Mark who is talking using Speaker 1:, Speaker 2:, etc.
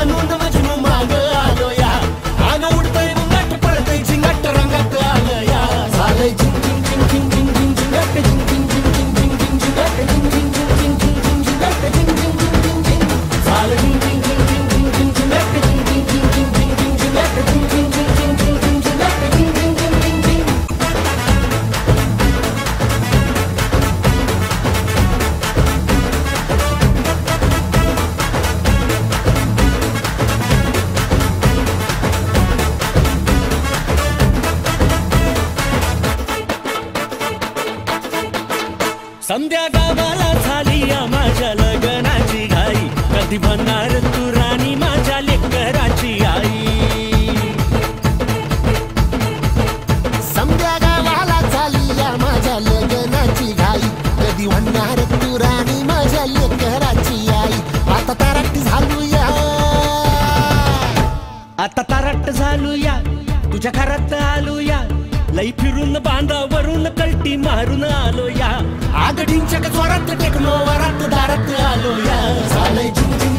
Speaker 1: बनून मजनू माग आलो या आग उडतय मुंगाट पळतय झिंगाट रंगात आलं या झालंय झिंग झिंग झिंग झिंग झिंग झिंग झिंगाट झिंग झिंग झिंग झिंग झिंग झिंग झिंगाट झिंग झिंग झिंग झिंग झिंग झिंग झिंगाट झिंग झिंग झिंग झिंग झिंग झालं झिंग झिंग झिंग झिंग झिंग झिंग झिंगाट झिंग झिंग झिंग झिंग झिंग झिंग झिंगाट झिंग झिंग झिंग झिंग झिंग झिंग झिंगाट झिंग झिंग झिंग झिंग झिंग संध्या गावाला झाली या माझ्या लग्नाची घाई कधी बनणार तू राणी माझ्या लेकराची आई
Speaker 2: संध्या गावाला झाली या माझ्या लग्नाची घाई कधी म्हणणार तू राणी माझ्या लेकराची आई आता तारट झालूया
Speaker 1: आता तारट झालूया तुझ्या घरात आलूया लई फिरून बांधावरून कलटी मारून आलो या आगडींच्या जोरात टेकलो वरात दारात आलो या झालंय झिंग झिंग